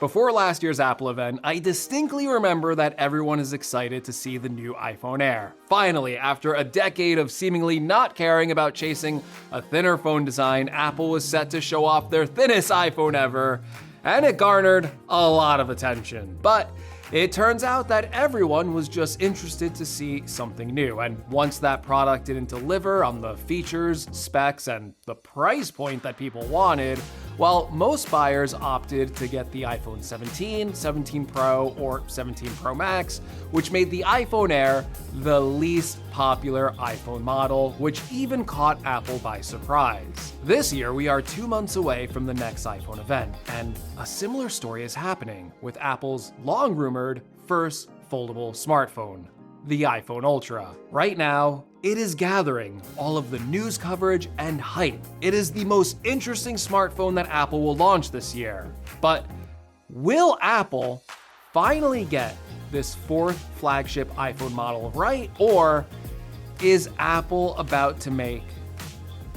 Before last year's Apple event, I distinctly remember that everyone is excited to see the new iPhone Air. Finally, after a decade of seemingly not caring about chasing a thinner phone design, Apple was set to show off their thinnest iPhone ever, and it garnered a lot of attention. But it turns out that everyone was just interested to see something new, and once that product didn't deliver on the features, specs, and the price point that people wanted, well, most buyers opted to get the iPhone 17, 17 Pro, or 17 Pro Max, which made the iPhone Air the least popular iPhone model, which even caught Apple by surprise. This year, we are 2 months away from the next iPhone event, and a similar story is happening with Apple's long-rumored first foldable smartphone, the iPhone Ultra. Right now, it is gathering all of the news coverage and hype. It is the most interesting smartphone that Apple will launch this year. But will Apple finally get this fourth flagship iPhone model right? Or is Apple about to make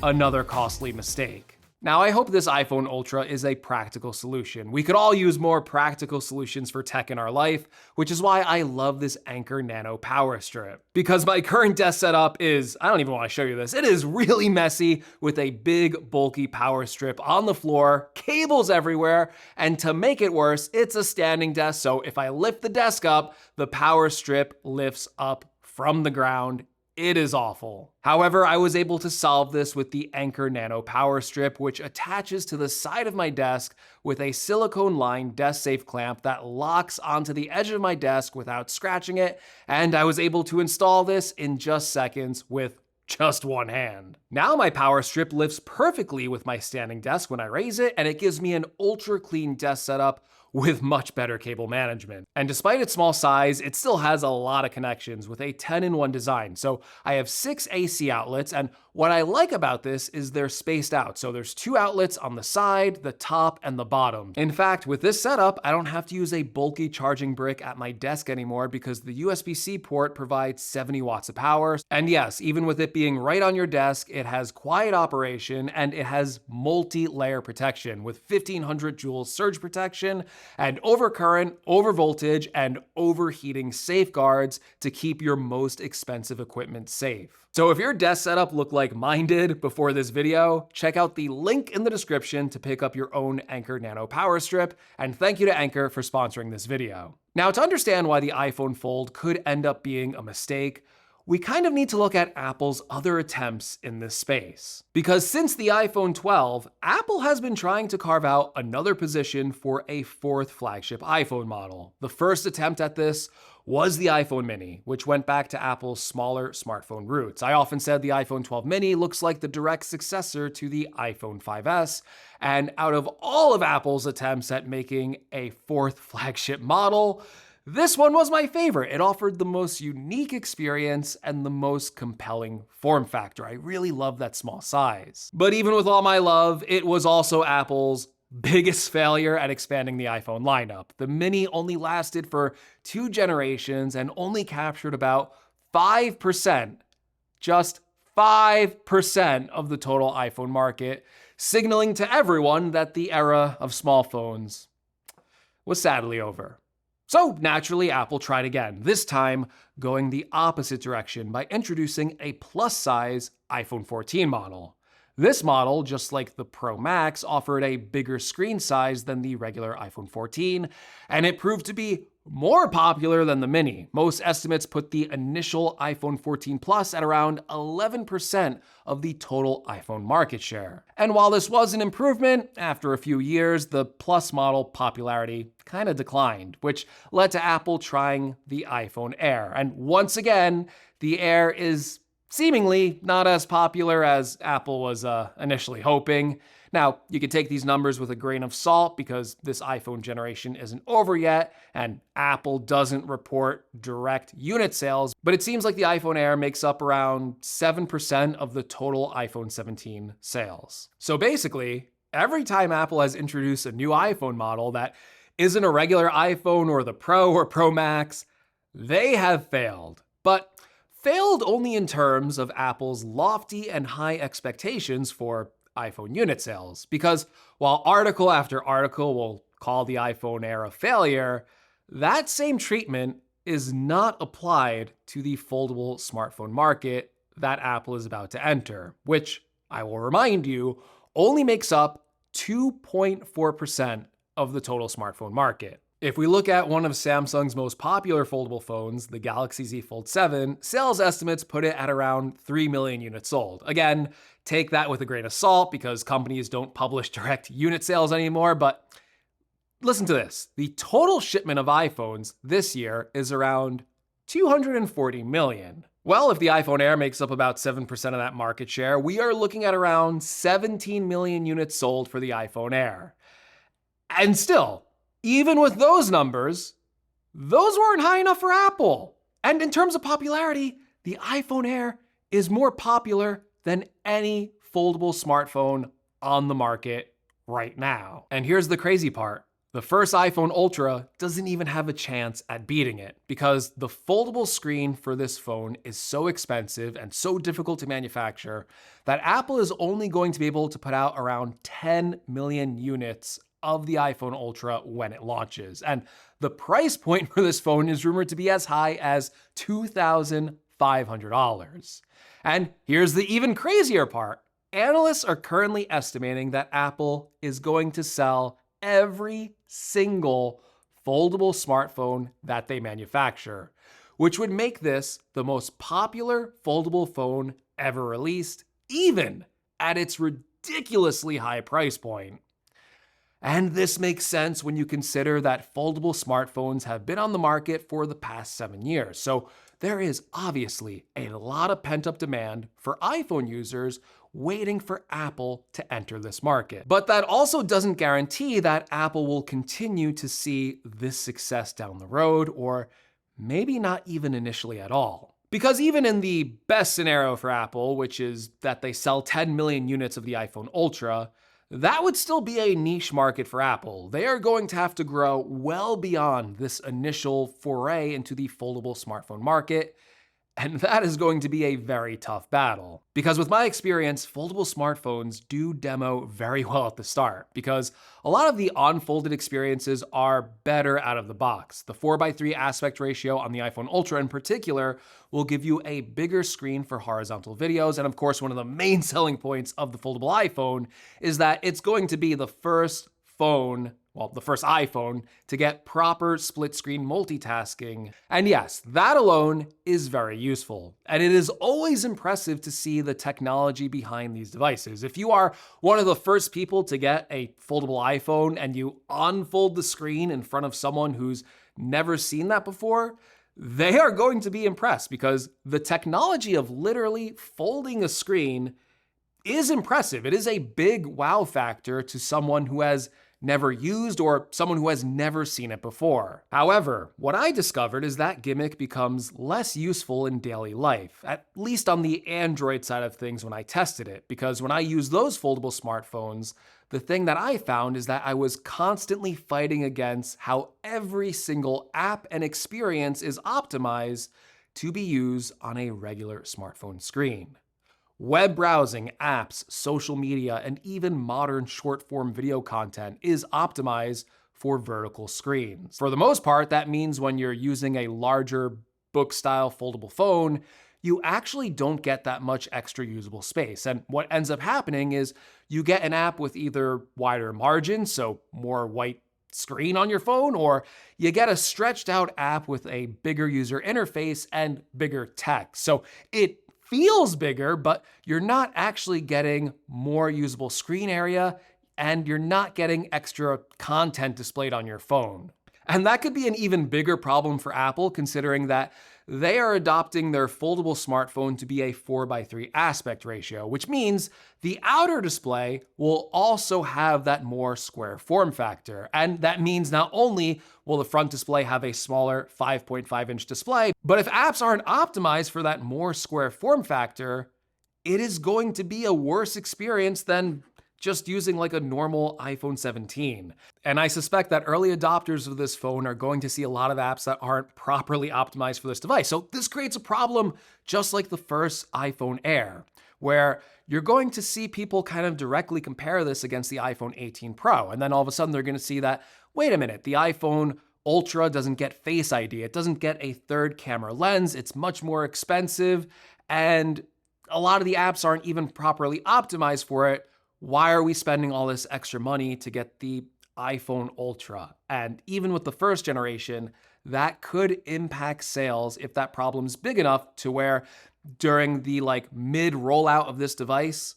another costly mistake? Now, I hope this iPhone Ultra is a practical solution. We could all use more practical solutions for tech in our life, which is why I love this Anker Nano power strip. Because my current desk setup is, I don't even want to show you this, it is really messy with a big, bulky power strip on the floor, cables everywhere, and to make it worse, it's a standing desk, so if I lift the desk up, the power strip lifts up from the ground. It is awful. However, I was able to solve this with the Anker Nano power strip, which attaches to the side of my desk with a silicone-lined desk-safe clamp that locks onto the edge of my desk without scratching it, and I was able to install this in just seconds with just one hand. Now my power strip lifts perfectly with my standing desk when I raise it, and it gives me an ultra clean desk setup with much better cable management. And despite its small size, it still has a lot of connections with a 10-in-1 design. So I have 6 AC outlets, and what I like about this is they're spaced out. So there's 2 outlets on the side, the top, and the bottom. In fact, with this setup, I don't have to use a bulky charging brick at my desk anymore because the USB-C port provides 70 watts of power. And yes, even with it being right on your desk, it has quiet operation and it has multi-layer protection with 1500 joules surge protection and overcurrent, overvoltage, and overheating safeguards to keep your most expensive equipment safe. So if your desk setup looked like mine did before this video, check out the link in the description to pick up your own Anker Nano power strip, and thank you to Anker for sponsoring this video. Now, to understand why the iPhone Fold could end up being a mistake, we kind of need to look at Apple's other attempts in this space. Because since the iPhone 12, Apple has been trying to carve out another position for a fourth flagship iPhone model. The first attempt at this was the iPhone mini, which went back to Apple's smaller smartphone roots. I often said the iPhone 12 mini looks like the direct successor to the iPhone 5S, and out of all of Apple's attempts at making a fourth flagship model, this one was my favorite. It offered the most unique experience and the most compelling form factor. I really love that small size. But even with all my love, it was also Apple's biggest failure at expanding the iPhone lineup. The mini only lasted for 2 generations and only captured about 5%, just 5% of the total iPhone market, signaling to everyone that the era of small phones was sadly over. So naturally, Apple tried again, this time going the opposite direction by introducing a plus-size iPhone 14 model. This model, just like the Pro Max, offered a bigger screen size than the regular iPhone 14, and it proved to be more popular than the Mini. Most estimates put the initial iPhone 14 Plus at around 11% of the total iPhone market share. And while this was an improvement, after a few years, the Plus model popularity kind of declined, which led to Apple trying the iPhone Air. And once again, the Air is seemingly not as popular as Apple was initially hoping. Now, you can take these numbers with a grain of salt because this iPhone generation isn't over yet, and Apple doesn't report direct unit sales, but it seems like the iPhone Air makes up around 7% of the total iPhone 17 sales. So basically, every time Apple has introduced a new iPhone model that isn't a regular iPhone or the Pro or Pro Max, they have failed. But failed only in terms of Apple's lofty and high expectations for iPhone unit sales, because while article after article will call the iPhone Air a failure, that same treatment is not applied to the foldable smartphone market that Apple is about to enter, which, I will remind you, only makes up 2.4% of the total smartphone market. If we look at one of Samsung's most popular foldable phones, the Galaxy Z Fold 7, sales estimates put it at around 3 million units sold. Again, take that with a grain of salt because companies don't publish direct unit sales anymore, but listen to this. The total shipment of iPhones this year is around 240 million. Well, if the iPhone Air makes up about 7% of that market share, we are looking at around 17 million units sold for the iPhone Air. And still, even with those numbers, those weren't high enough for Apple. And in terms of popularity, the iPhone Air is more popular than any foldable smartphone on the market right now. And here's the crazy part. The first iPhone Ultra doesn't even have a chance at beating it because the foldable screen for this phone is so expensive and so difficult to manufacture that Apple is only going to be able to put out around 10 million units of the iPhone Ultra when it launches. And the price point for this phone is rumored to be as high as $2,500. And here's the even crazier part. Analysts are currently estimating that Apple is going to sell every single foldable smartphone that they manufacture, which would make this the most popular foldable phone ever released, even at its ridiculously high price point. And this makes sense when you consider that foldable smartphones have been on the market for the past 7 years. So there is obviously a lot of pent-up demand for iPhone users waiting for Apple to enter this market. But that also doesn't guarantee that Apple will continue to see this success down the road, or maybe not even initially at all. Because even in the best scenario for Apple, which is that they sell 10 million units of the iPhone Ultra, that would still be a niche market for Apple. They are going to have to grow well beyond this initial foray into the foldable smartphone market, and that is going to be a very tough battle. Because with my experience, foldable smartphones do demo very well at the start, because a lot of the unfolded experiences are better out of the box. The 4:3 aspect ratio on the iPhone Ultra in particular will give you a bigger screen for horizontal videos, and of course one of the main selling points of the foldable iPhone is that it's going to be the first iPhone to get proper split screen multitasking. And yes, that alone is very useful. And it is always impressive to see the technology behind these devices. If you are one of the first people to get a foldable iPhone and you unfold the screen in front of someone who's never seen that before, they are going to be impressed because the technology of literally folding a screen is impressive. It is a big wow factor to someone who has never used or someone who has never seen it before. However, what I discovered is that gimmick becomes less useful in daily life, at least on the Android side of things when I tested it, because when I use those foldable smartphones, the thing that I found is that I was constantly fighting against how every single app and experience is optimized to be used on a regular smartphone screen. Web browsing, apps, social media, and even modern short-form video content is optimized for vertical screens. For the most part, that means when you're using a larger book-style foldable phone, you actually don't get that much extra usable space. And what ends up happening is you get an app with either wider margins, so more white screen on your phone, or you get a stretched out app with a bigger user interface and bigger text. So it feels bigger, but you're not actually getting more usable screen area and you're not getting extra content displayed on your phone. And that could be an even bigger problem for Apple, considering that they are adopting their foldable smartphone to be a 4:3 aspect ratio, which means the outer display will also have that more square form factor. And that means not only will the front display have a smaller 5.5-inch display, but if apps aren't optimized for that more square form factor, it is going to be a worse experience than just using like a normal iPhone 17. And I suspect that early adopters of this phone are going to see a lot of apps that aren't properly optimized for this device. So this creates a problem just like the first iPhone Air, where you're going to see people kind of directly compare this against the iPhone 18 Pro. And then all of a sudden they're going to see that, wait a minute, the iPhone Ultra doesn't get Face ID, it doesn't get a third camera lens, it's much more expensive, and a lot of the apps aren't even properly optimized for it. Why are we spending all this extra money to get the iPhone Ultra? And even with the first generation, that could impact sales if that problem's big enough to where during the mid rollout of this device,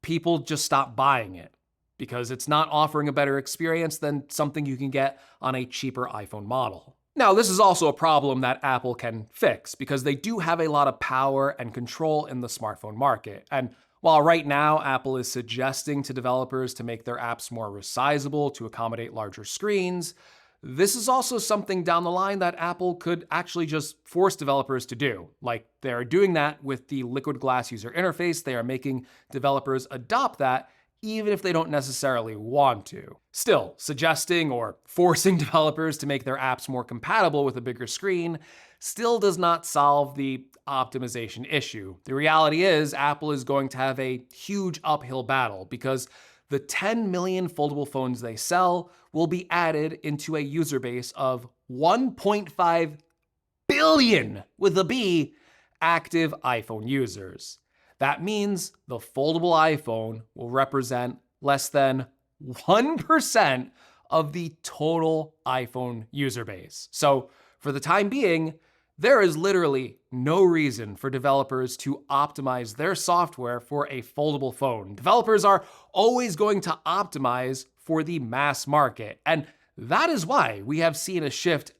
people just stop buying it because it's not offering a better experience than something you can get on a cheaper iPhone model. Now, this is also a problem that Apple can fix because they do have a lot of power and control in the smartphone market. And while right now Apple is suggesting to developers to make their apps more resizable to accommodate larger screens, this is also something down the line that Apple could actually just force developers to do. Like they're doing that with the Liquid Glass user interface. They are making developers adopt that even if they don't necessarily want to. Still, suggesting or forcing developers to make their apps more compatible with a bigger screen still does not solve the optimization issue. The reality is Apple is going to have a huge uphill battle because the 10 million foldable phones they sell will be added into a user base of 1.5 billion, with a B, active iPhone users. That means the foldable iPhone will represent less than 1% of the total iPhone user base. So for the time being, there is literally no reason for developers to optimize their software for a foldable phone. Developers are always going to optimize for the mass market. And that is why we have seen a shift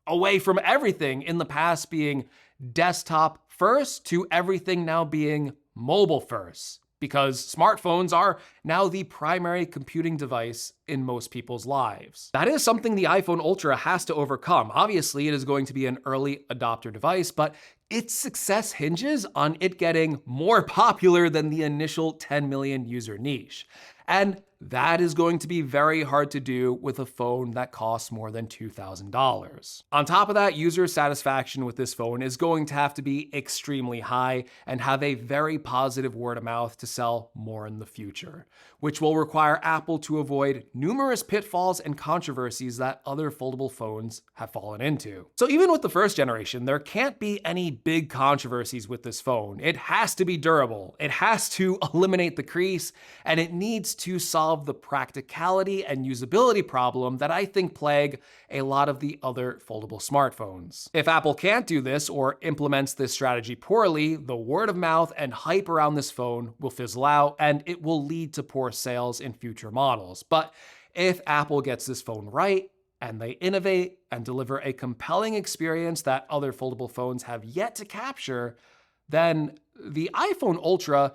away from everything in the past being desktop first to everything now being mobile first, because smartphones are now the primary computing device in most people's lives. That is something the iPhone Ultra has to overcome. Obviously, it is going to be an early adopter device, but its success hinges on it getting more popular than the initial 10 million user niche. And that is going to be very hard to do with a phone that costs more than $2,000. On top of that, user satisfaction with this phone is going to have to be extremely high and have a very positive word of mouth to sell more in the future, which will require Apple to avoid numerous pitfalls and controversies that other foldable phones have fallen into. So even with the first generation, there can't be any big controversies with this phone. It has to be durable, it has to eliminate the crease, and it needs to solve the practicality and usability problem that I think plague a lot of the other foldable smartphones. If Apple can't do this or implements this strategy poorly, the word of mouth and hype around this phone will fizzle out and it will lead to poor sales in future models. But if Apple gets this phone right, and they innovate and deliver a compelling experience that other foldable phones have yet to capture, then the iPhone Ultra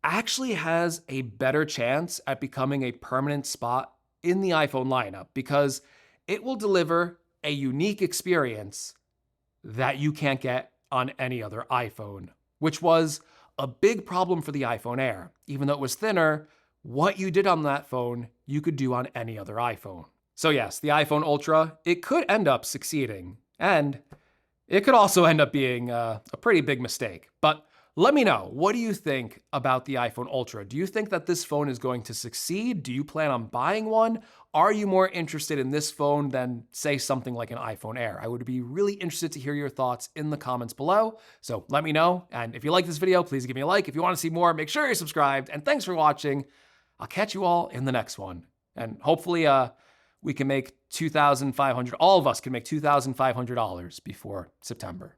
actually has a better chance at becoming a permanent spot in the iPhone lineup because it will deliver a unique experience that you can't get on any other iPhone, which was a big problem for the iPhone Air. Even though it was thinner, what you did on that phone, you could do on any other iPhone. So yes, the iPhone Ultra, it could end up succeeding, and it could also end up being a pretty big mistake. But let me know, what do you think about the iPhone Ultra? Do you think that this phone is going to succeed? Do you plan on buying one? Are you more interested in this phone than, say, something like an iPhone Air? I would be really interested to hear your thoughts in the comments below. So let me know. And if you like this video, please give me a like. If you want to see more, make sure you're subscribed. And thanks for watching. I'll catch you all in the next one. And hopefully we can make $2,500, all of us can make $2,500 before September.